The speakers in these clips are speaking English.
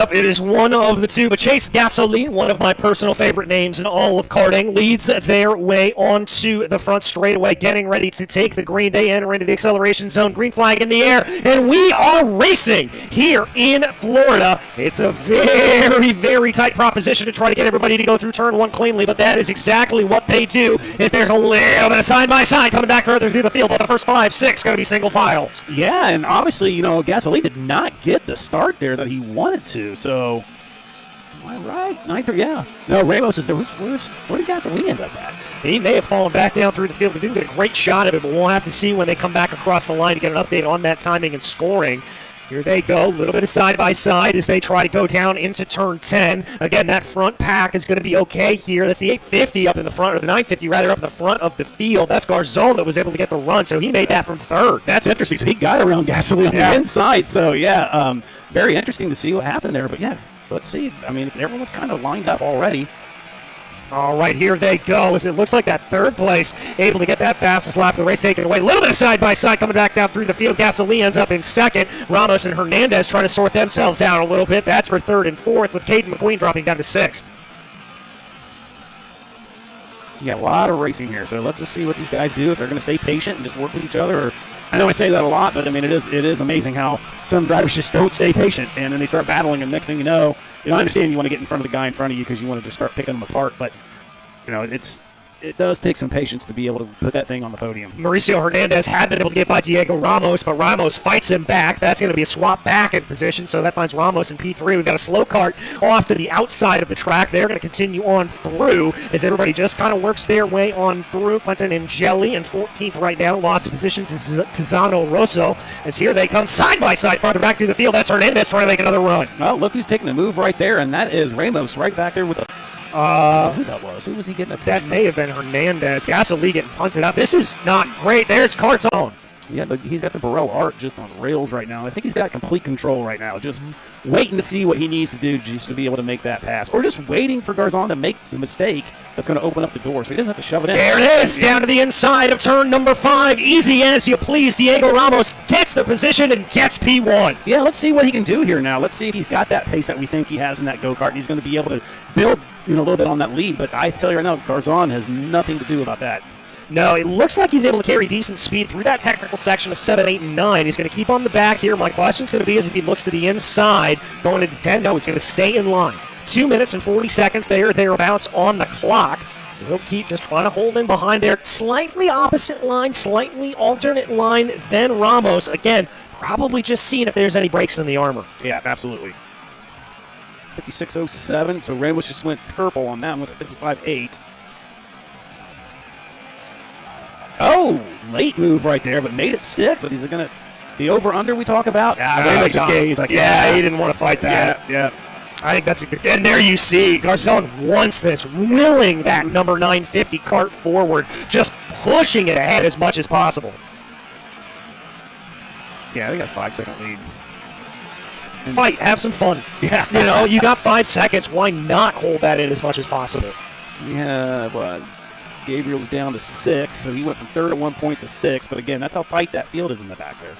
It is one of the two, but Chase Gasoline, one of my personal favorite names in all of karting, leads their way onto the front straightaway, getting ready to take the green. They enter into the acceleration zone, green flag in the air, and we are racing here in Florida. It's a very, very tight proposition to try to get everybody to go through turn one cleanly, but that is exactly what they do, is there's a little bit of side-by-side coming back further through the field, but the first 5, 6 going to be single file. Yeah, and obviously, Gasoline did not get the start there that he wanted to. So, am I right? Ninth, yeah. No, Ramos is there. Where did Gasoline end up at? He may have fallen back down through the field. We didn't get a great shot of it, but we'll have to see when they come back across the line to get an update on that timing and scoring. Here they go, a little bit of side-by-side as they try to go down into turn 10. Again, that front pack is going to be okay here. That's the 850 up in the front, or the 950 rather, up in the front of the field. That's Garzón that was able to get the run, so he made that from third. That's interesting. So he got around Gasoline on the inside. So, yeah, very interesting to see what happened there. But, yeah, let's see. I mean, everyone's kind of lined up already. All right, here they go, as it looks like that third place, able to get that fastest lap of the race taken away. A little bit of side-by-side coming back down through the field. Gasoline ends up in second. Ramos and Hernandez trying to sort themselves out a little bit. That's for third and fourth, with Caden McQueen dropping down to sixth. Yeah, a lot of racing here, so let's just see what these guys do, if they're going to stay patient and just work with each other. Or, I know I say that a lot, but, I mean, it is amazing how some drivers just don't stay patient, and then they start battling, and next thing you know, I understand you want to get in front of the guy in front of you because you want to just start picking them apart, but, it does take some patience to be able to put that thing on the podium. Mauricio Hernandez had been able to get by Diego Ramos, but Ramos fights him back. That's going to be a swap back in position, so that finds Ramos in P3. We've got a slow cart off to the outside of the track. They're going to continue on through as everybody just kind of works their way on through. Quentin Angeli in 14th right now, lost position to Tizano Rosso, as here they come side-by-side farther back through the field. That's Hernandez trying to make another run. Well, look who's taking the move right there, and that is Ramos right back there with the... who that was? Who was he getting? That may have been Hernandez. Gasoline getting punted up. This is not great. There's Cartone. Yeah, he's got the Burrell Art just on rails right now. I think he's got complete control right now. Just waiting to see what he needs to do just to be able to make that pass. Or just waiting for Garzón to make the mistake that's going to open up the door so he doesn't have to shove it in. There it is, down to the inside of turn number 5. Easy as you please. Diego Ramos gets the position and gets P1. Yeah, let's see what he can do here now. Let's see if he's got that pace that we think he has in that go-kart, and he's going to be able to build a little bit on that lead. But I tell you right now, Garzón has nothing to do about that. No, it looks like he's able to carry decent speed through that technical section of 7, 8, and 9. He's going to keep on the back here. My question's going to be is if he looks to the inside going into 10. No, he's going to stay in line. 2 minutes and 40 seconds thereabouts on the clock. So he'll keep just trying to hold in behind there. Slightly opposite line, slightly alternate line than Ramos. Again, probably just seeing if there's any breaks in the armor. Yeah, absolutely. 56.07, so Ramos just went purple on that one with a 55.8. Oh, late move right there, but made it stick. But he's going to the over-under we talk about. Ramos just gave. He's like, he didn't want to fight that. Yeah. I think that's a good. And there you see, Garzón wants this, willing that number 950 cart forward, just pushing it ahead as much as possible. Yeah, they got a 5-second lead. Fight, have some fun. Yeah. You got 5 seconds. Why not hold that in as much as possible? Yeah, but Gabriel's down to 6th, so he went from 3rd at 1 point to 6th. But again, that's how tight that field is in the back there.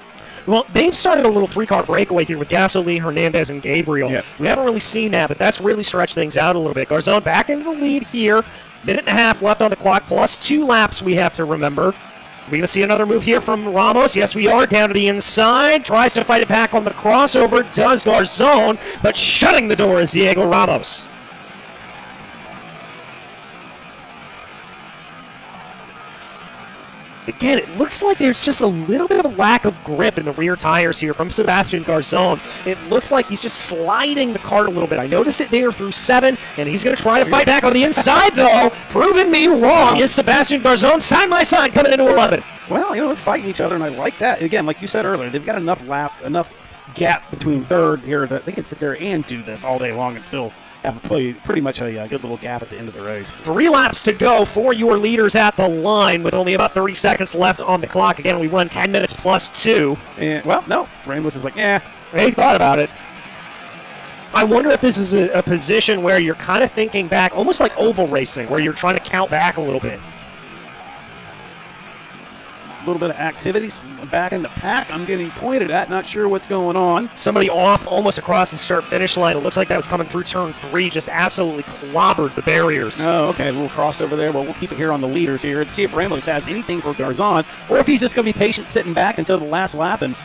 Well, they've started a little 3-car breakaway here with Gasoline, Hernandez, and Gabriel. Yeah. We haven't really seen that, but that's really stretched things out a little bit. Garzón back into the lead here. Minute and a half left on the clock, plus 2 laps we have to remember. We're going to see another move here from Ramos. Yes, we are down to the inside. Tries to fight it back on the crossover. Does Garzón, but shutting the door is Diego Ramos. Again, it looks like there's just a little bit of a lack of grip in the rear tires here from Sebastian Garzón. It looks like he's just sliding the kart a little bit. I noticed it there through 7, and he's going to try to fight back on the inside, though. Proving me wrong is Sebastian Garzón, side by side, coming into 11. Well, they're fighting each other, and I like that. Again, like you said earlier, they've got enough gap between third here that they can sit there and do this all day long and still have pretty much a good little gap at the end of the race. 3 laps to go for your leaders at the line with only about 30 seconds left on the clock. Again, we run 10 minutes plus 2. And, well, no. Ramos is like, He thought about it. I wonder if this is a position where you're kind of thinking back, almost like oval racing, where you're trying to count back a little bit. little bit of activity back in the pack. I'm getting pointed at, not sure what's going on. Somebody off almost across the start-finish line. It looks like that was coming through turn 3, just absolutely clobbered the barriers. Oh, okay, a little crossover there. Well, we'll keep it here on the leaders here and see if Ramos has anything for Garzon, or if he's just going to be patient sitting back until the last lap. And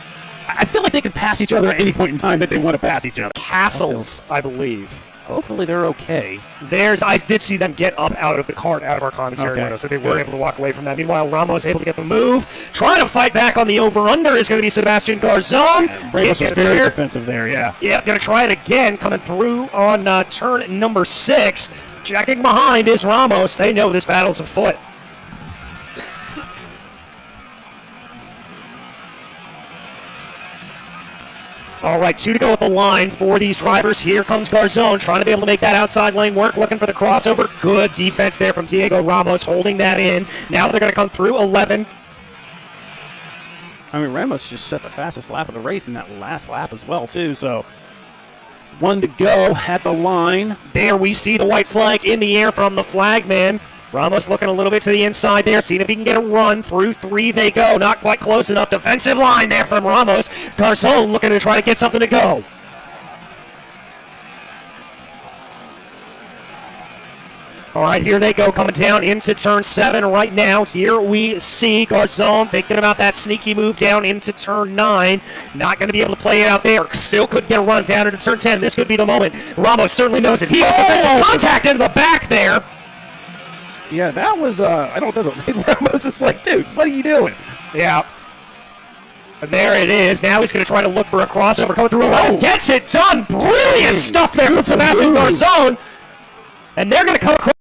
I feel like they can pass each other at any point in time that they want to pass each other. Castles, I believe. Hopefully they're okay. I did see them get up out of the cart, out of our commissary window, so they were able to walk away from that. Meanwhile, Ramos able to get the move. Trying to fight back on the over-under is going to be Sebastian Garzon. Ramos was very defensive there, yeah. Yep, going to try it again, coming through on turn number 6. Checking behind is Ramos. They know this battle's afoot. All right, 2 to go at the line for these drivers. Here comes Garzon, trying to be able to make that outside lane work, looking for the crossover. Good defense there from Diego Ramos, holding that in. Now they're going to come through 11. I mean, Ramos just set the fastest lap of the race in that last lap as well, too. So 1 to go at the line. There we see the white flag in the air from the flagman. Ramos looking a little bit to the inside there, seeing if he can get a run. Through 3 they go. Not quite close enough. Defensive line there from Ramos. Garzon looking to try to get something to go. All right, here they go, coming down into turn 7 right now. Here we see Garzon thinking about that sneaky move down into turn 9. Not going to be able to play it out there. Still could get a run down into turn 10. This could be the moment. Ramos certainly knows it. He has defensive contact into the back there. Yeah, that was, I don't know, Ramos is like, dude, what are you doing? Yeah. And there it is. Now he's going to try to look for a crossover coming through. Oh, gets it done. Brilliant stuff there from Sebastian Garzon. And they're going to come across.